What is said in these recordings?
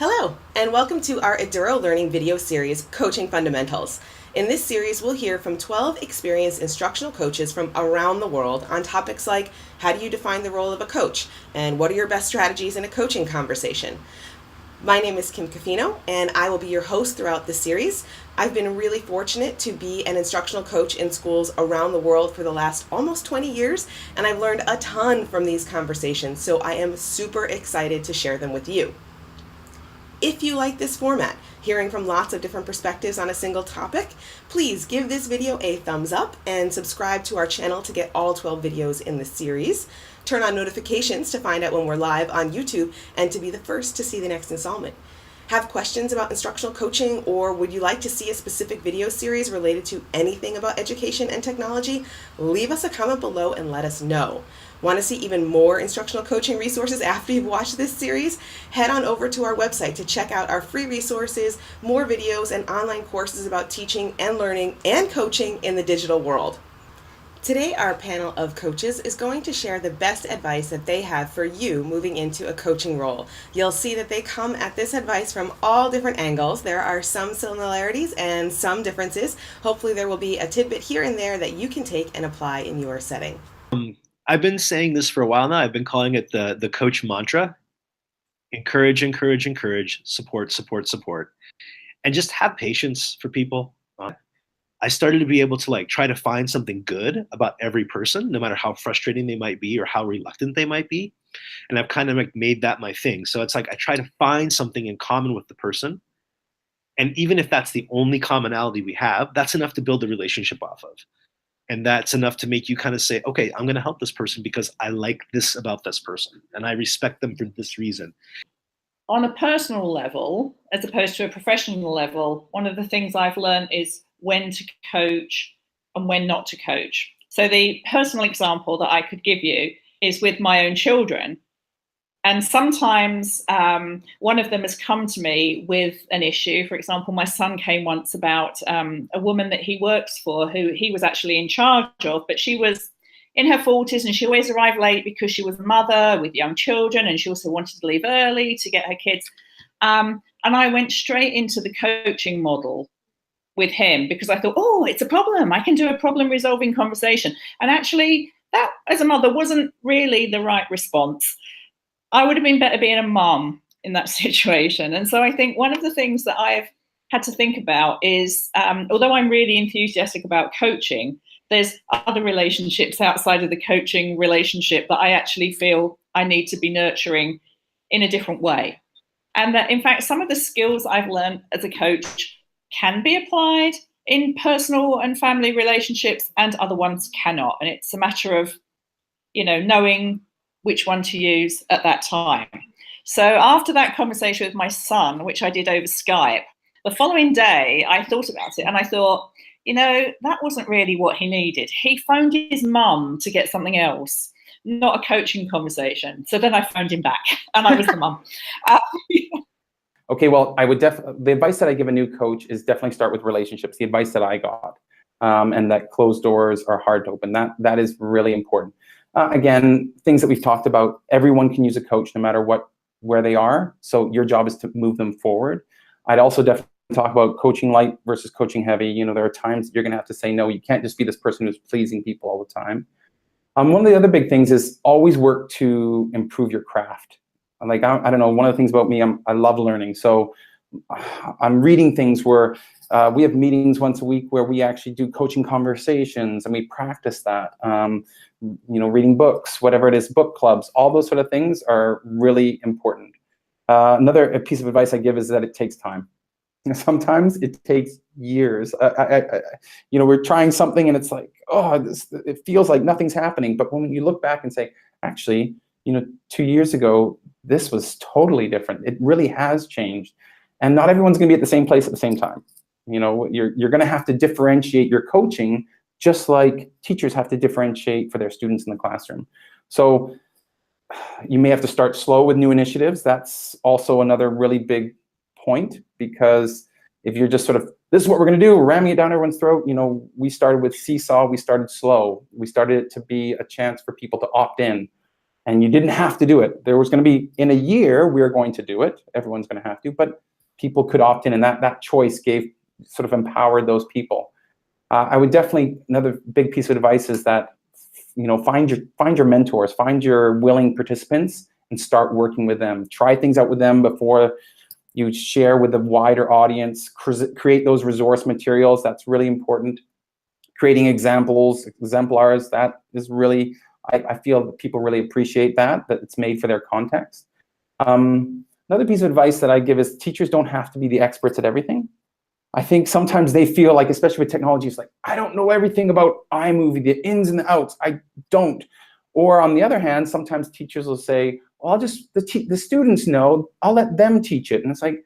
Hello, and welcome to our Eduro Learning video series, Coaching Fundamentals. In this series, we'll hear from 12 experienced instructional coaches from around the world on topics like how do you define the role of a coach, and what are your best strategies in a coaching conversation. My name is Kim Cafino, and I will be your host throughout this series. I've been really fortunate to be an instructional coach in schools around the world for the last almost 20 years, and I've learned a ton from these conversations, so I am super excited to share them with you. If you like this format, hearing from lots of different perspectives on a single topic, please give this video a thumbs up and subscribe to our channel to get all 12 videos in the series. Turn on notifications to find out when we're live on YouTube and to be the first to see the next installment. Have questions about instructional coaching, or would you like to see a specific video series related to anything about education and technology? Leave us a comment below and let us know. Want to see even more instructional coaching resources after you've watched this series? Head on over to our website to check out our free resources, more videos, and online courses about teaching and learning and coaching in the digital world. Today, our panel of coaches is going to share the best advice that they have for you moving into a coaching role. You'll see that they come at this advice from all different angles. There are some similarities and some differences. Hopefully there will be a tidbit here and there that you can take and apply in your setting. I've been saying this for a while now. I've been calling it the coach mantra. Encourage, encourage, encourage, support, support, support. And just have patience for people. I started to be able to try to find something good about every person, no matter how frustrating they might be or how reluctant they might be. And I've kind of made that my thing. So it's I try to find something in common with the person. And even if that's the only commonality we have, that's enough to build a relationship off of. And that's enough to make you kind of say, okay, I'm going to help this person because I like this about this person and I respect them for this reason. On a personal level, as opposed to a professional level, one of the things I've learned is when to coach and when not to coach. So the personal example that I could give you is with my own children. And sometimes one of them has come to me with an issue. For example, my son came once about a woman that he works for who he was actually in charge of, but she was in her 40s and she always arrived late because she was a mother with young children and she also wanted to leave early to get her kids. And I went straight into the coaching model with him because I thought, oh, it's a problem. I can do a problem resolving conversation. And actually that as a mother wasn't really the right response. I would have been better being a mom in that situation. And so I think one of the things that I've had to think about is, although I'm really enthusiastic about coaching, there's other relationships outside of the coaching relationship that I actually feel I need to be nurturing in a different way. And that, in fact, some of the skills I've learned as a coach can be applied in personal and family relationships and other ones cannot. And it's a matter of, knowing which one to use at that time. So after that conversation with my son, which I did over Skype, the following day I thought about it and I thought, that wasn't really what he needed. He phoned his mum to get something else, not a coaching conversation. So then I phoned him back and I was the mum. Okay, well, I would the advice that I give a new coach is definitely start with relationships, the advice that I got, and that closed doors are hard to open. That is really important. Again, things that we've talked about, everyone can use a coach no matter where they are. So your job is to move them forward. I'd also definitely talk about coaching light versus coaching heavy. There are times that you're going to have to say no. You can't just be this person who's pleasing people all the time. One of the other big things is always work to improve your craft. I don't know, one of the things about me, I love learning. So I'm reading things where we have meetings once a week where we actually do coaching conversations and we practice that. Reading books, whatever it is, book clubs, all those sort of things are really important. Another piece of advice I give is that it takes time. Sometimes it takes years. We're trying something and it's it feels like nothing's happening. But when you look back and say, actually, 2 years ago, this was totally different. It really has changed. And not everyone's going to be at the same place at the same time. You're going to have to differentiate your coaching just like teachers have to differentiate for their students in the classroom. So you may have to start slow with new initiatives. That's also another really big point, because if you're just sort of, this is what we're going to do, we're ramming it down everyone's throat. We started with Seesaw, we started slow. We started it to be a chance for people to opt in. and you didn't have to do it. There was going to be, in a year, we're going to do it. Everyone's going to have to, but people could opt in, and that choice sort of empowered those people. I would definitely, another big piece of advice is that, find your mentors, find your willing participants, and start working with them. Try things out with them before you share with a wider audience. Create those resource materials. That's really important. Creating exemplars, that is really, I feel that people really appreciate that it's made for their context. Another piece of advice that I give is teachers don't have to be the experts at everything. I think sometimes they feel like, especially with technology, it's like, I don't know everything about iMovie, the ins and the outs. I don't. Or on the other hand, sometimes teachers will say, well, the students know, I'll let them teach it. And it's like,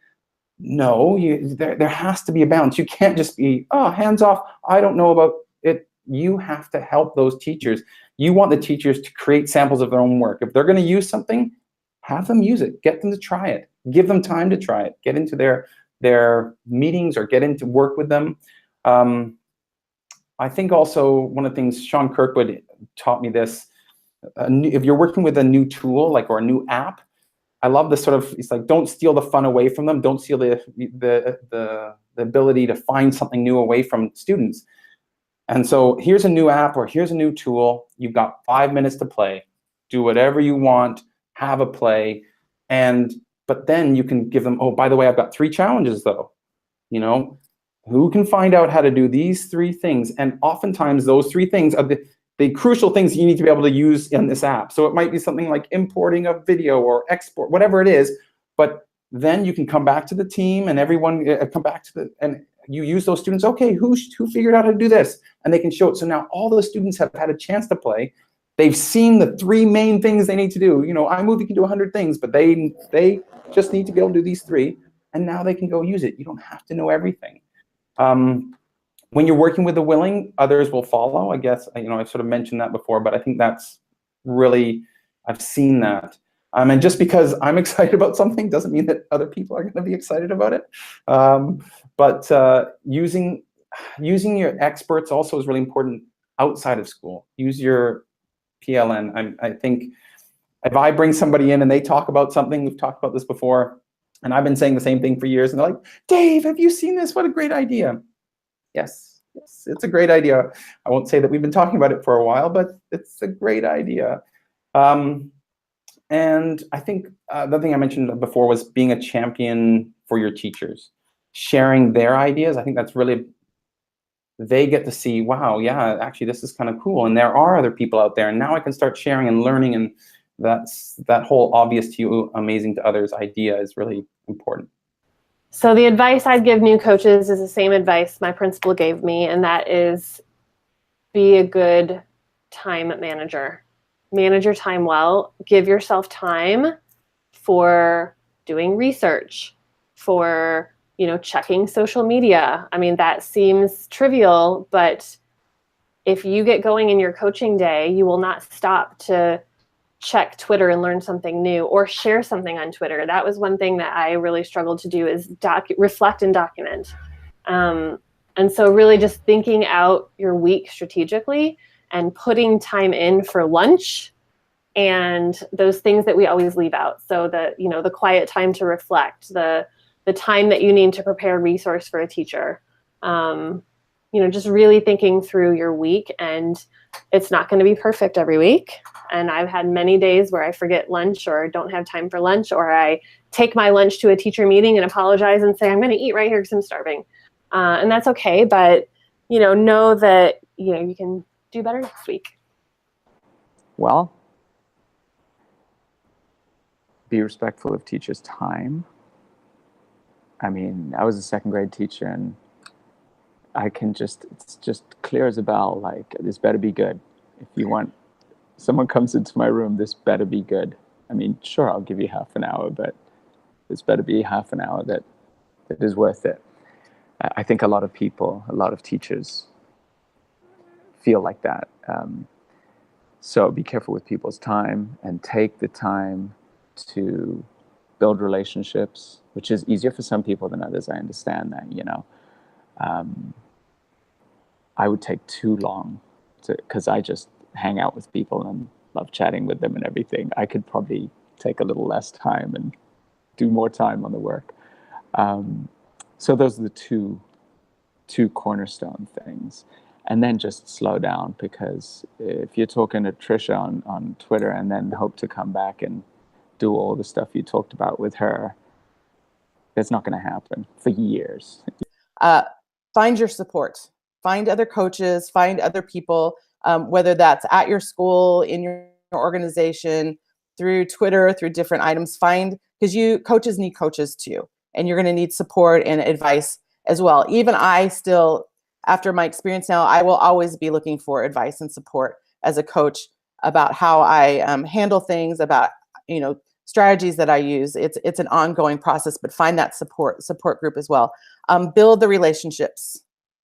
no, there has to be a balance. You can't just be, oh, hands off, I don't know about it. You have to help those teachers. You want the teachers to create samples of their own work. If they're going to use something, have them use it. Get them to try it. Give them time to try it. Get into their meetings or get into work with them. I think also one of the things, Sean Kirkwood taught me this, if you're working with a new tool or a new app, I love this sort of, it's like, don't steal the fun away from them. Don't steal the ability to find something new away from students. And so here's a new app or here's a new tool. You've got 5 minutes to play. Do whatever you want, have a play. But then you can give them, oh, by the way, I've got 3 challenges though. Who can find out how to do these 3 things? And oftentimes those 3 things are the crucial things you need to be able to use in this app. So it might be something like importing a video or export, whatever it is. But then you can come back to the team and everyone come back to and you use those students. Okay, who figured out how to do this? And they can show it. So now all those students have had a chance to play. They've seen the 3 main things they need to do. iMovie can do 100 things, but they just need to be able to do these 3. And now they can go use it. You don't have to know everything. When you're working with the willing, others will follow. I guess, I've sort of mentioned that before, but I think that's really, I've seen that. And just because I'm excited about something doesn't mean that other people are going to be excited about it. But using your experts also is really important outside of school. Use your PLN. I think if I bring somebody in and they talk about something, we've talked about this before, and I've been saying the same thing for years, and they're like, Dave, have you seen this? What a great idea. Yes, it's a great idea. I won't say that we've been talking about it for a while, but it's a great idea. And I think the thing I mentioned before was being a champion for your teachers, sharing their ideas. I think that's really, they get to see, wow, yeah, actually this is kind of cool. And there are other people out there. And now I can start sharing and learning. And that whole obvious to you, amazing to others idea is really important. So the advice I'd give new coaches is the same advice my principal gave me, and that is be a good time manager. Manage your time well. Give yourself time for doing research, for checking social media. I mean, that seems trivial, but if you get going in your coaching day, you will not stop to check Twitter and learn something new or share something on Twitter. That was one thing that I really struggled to do, is reflect and document. And so really just thinking out your week strategically and putting time in for lunch and those things that we always leave out. So the quiet time to reflect, the time that you need to prepare a resource for a teacher. Just really thinking through your week, and it's not going to be perfect every week. And I've had many days where I forget lunch or don't have time for lunch, or I take my lunch to a teacher meeting and apologize and say, I'm going to eat right here because I'm starving. And that's okay. But, know that, you can do better next week. Well, be respectful of teachers' time. I mean, I was a 2nd grade teacher, and it's just clear as a bell, like, this better be good. If you want, someone comes into my room, this better be good. I mean, sure, I'll give you half an hour, but this better be half an hour that is worth it. I think a lot of teachers feel like that. So be careful with people's time and take the time to build relationships, which is easier for some people than others. I understand that, I would take too long because I just hang out with people and love chatting with them and everything. I could probably take a little less time and do more time on the work. So those are the two cornerstone things. And then just slow down, because if you're talking to Trisha on Twitter and then hope to come back and do all the stuff you talked about with her, that's not going to happen for years. Find your support. Find other coaches, find other people, whether that's at your school, in your organization, through Twitter, through different items. Because coaches need coaches too. And you're going to need support and advice as well. Even I still, after my experience now, I will always be looking for advice and support as a coach about how I handle things, about, strategies that I use. It's an ongoing process, but find that support group as well. Build the relationships.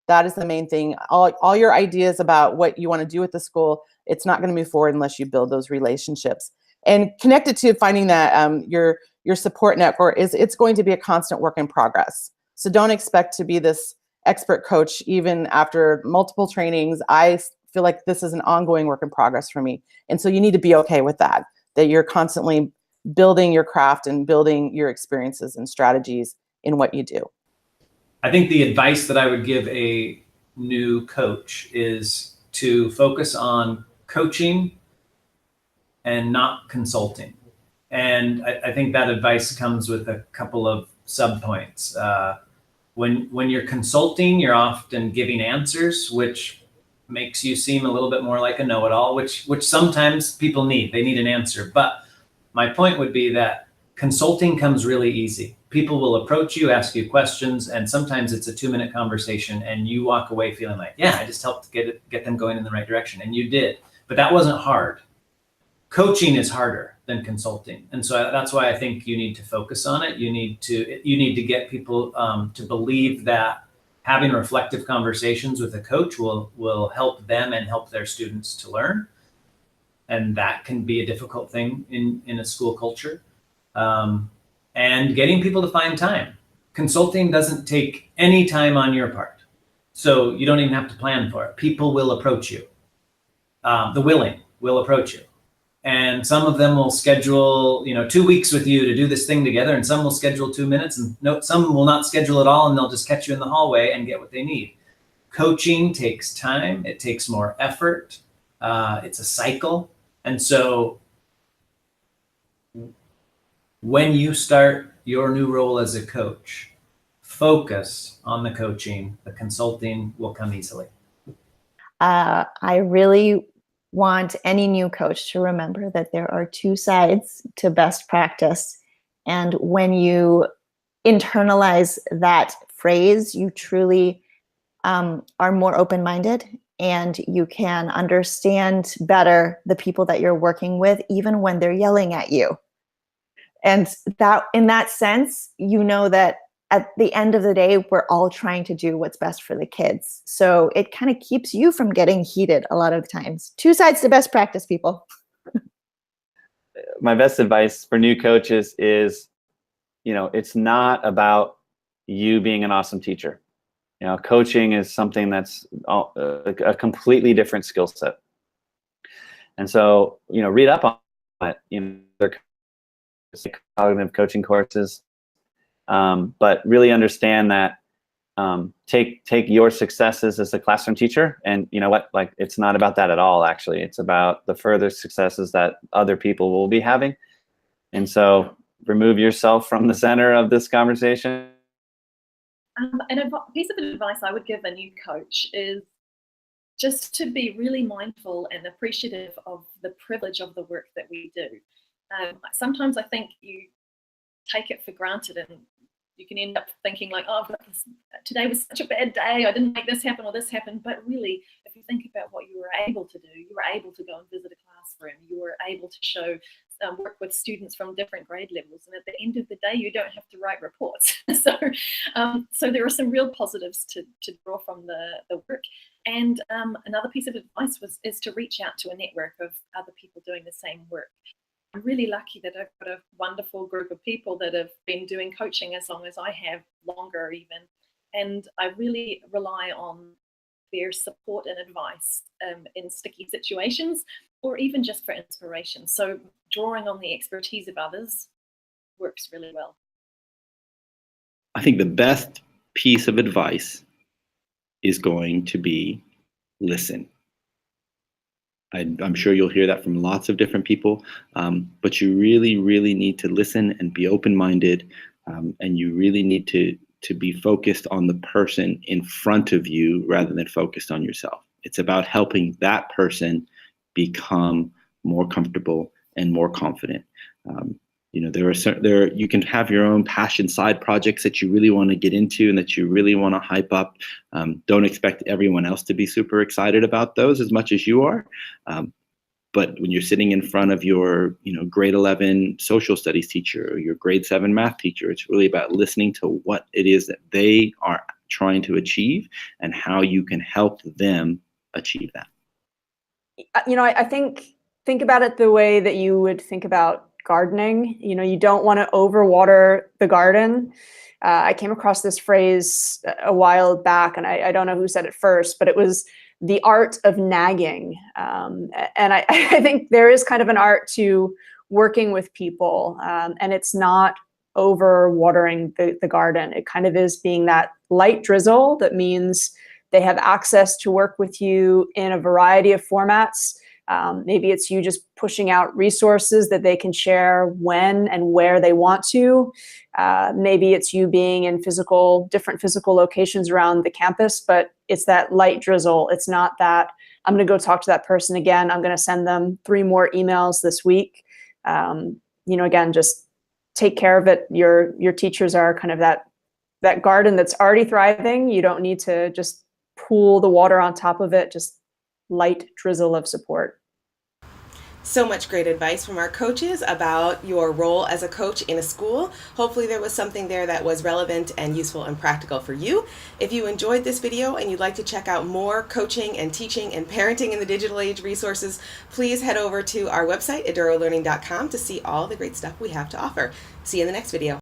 That is the main thing. All your ideas about what you want to do with the school, it's not going to move forward unless you build those relationships. And connected to finding that your support network it's going to be a constant work in progress. So don't expect to be this expert coach even after multiple trainings. I feel like this is an ongoing work in progress for me. And so you need to be okay with that you're constantly building your craft and building your experiences and strategies in what you do. I think the advice that I would give a new coach is to focus on coaching and not consulting. And I think that advice comes with a couple of subpoints. When you're consulting, you're often giving answers, which makes you seem a little bit more like a know-it-all, which sometimes people need. They need an answer. But my point would be that consulting comes really easy. People will approach you, ask you questions, and sometimes it's a 2-minute conversation, and you walk away feeling like, yeah, I just helped get them going in the right direction, and you did. But that wasn't hard. Coaching is harder than consulting, and so that's why I think you need to focus on it. You need to get people to believe that having reflective conversations with a coach will help them and help their students to learn, and that can be a difficult thing in a school culture. And getting people to find time. Consulting doesn't take any time on your part, so you don't even have to plan for it. People will approach you. The willing will approach you. And some of them will schedule, 2 weeks with you to do this thing together, and some will schedule 2 minutes, and some will not schedule at all, and they'll just catch you in the hallway and get what they need. Coaching takes time. It takes more effort. It's a cycle. And so when you start your new role as a coach, focus on the coaching. The consulting will come easily. I really want any new coach to remember that there are two sides to best practice. And when you internalize that phrase, you truly are more open-minded, and you can understand better the people that you're working with, even when they're yelling at you. And that, in that sense, that at the end of the day, we're all trying to do what's best for the kids. So it kind of keeps you from getting heated a lot of times. Two sides to best practice, people. My best advice for new coaches is, it's not about you being an awesome teacher. Coaching is something that's a completely different skill set. And so, read up on it. There's cognitive coaching courses. But really understand that take your successes as a classroom teacher, and it's not about that at all. Actually, it's about the further successes that other people will be having. And so remove yourself from the center of this conversation. And a piece of advice I would give a new coach is just to be really mindful and appreciative of the privilege of the work that we do. Sometimes I think you take it for granted, and you can end up thinking like, oh, today was such a bad day, I didn't make this happen or this happened. But really, if you think about what you were able to do, you were able to go and visit a classroom, you were able to show work with students from different grade levels, and at the end of the day, you don't have to write reports. So there are some real positives to draw from the work. And another piece of advice is to reach out to a network of other people doing the same work. I'm really lucky that I've got a wonderful group of people that have been doing coaching as long as I have, longer even. And I really rely on their support and advice in sticky situations, or even just for inspiration. So drawing on the expertise of others works really well. I think the best piece of advice is going to be listen. I'm sure you'll hear that from lots of different people, but you really, really need to listen and be open-minded, and you really need to be focused on the person in front of you rather than focused on yourself. It's about helping that person become more comfortable and more confident. You can have your own passion side projects that you really want to get into and that you really want to hype up. Don't expect everyone else to be super excited about those as much as you are. But when you're sitting in front of your, grade 11 social studies teacher or your grade 7 math teacher, it's really about listening to what it is that they are trying to achieve and how you can help them achieve that. I think about it the way that you would think about gardening. You don't want to overwater the garden. I came across this phrase a while back, and I don't know who said it first, but it was the art of nagging. And I think there is kind of an art to working with people, and it's not overwatering the garden. It kind of is being that light drizzle that means they have access to work with you in a variety of formats. Maybe it's you just pushing out resources that they can share when and where they want to. Maybe it's you being in different physical locations around the campus, but it's that light drizzle. It's not that I'm going to go talk to that person again. I'm going to send them 3 more emails this week. Again, just take care of it. Your teachers are kind of that garden that's already thriving. You don't need to just pool the water on top of it. Just light drizzle of support. So much great advice from our coaches about your role as a coach in a school. Hopefully there was something there that was relevant and useful and practical for you. If you enjoyed this video and you'd like to check out more coaching and teaching and parenting in the digital age resources, please head over to our website, edurolearning.com, to see all the great stuff we have to offer. See you in the next video.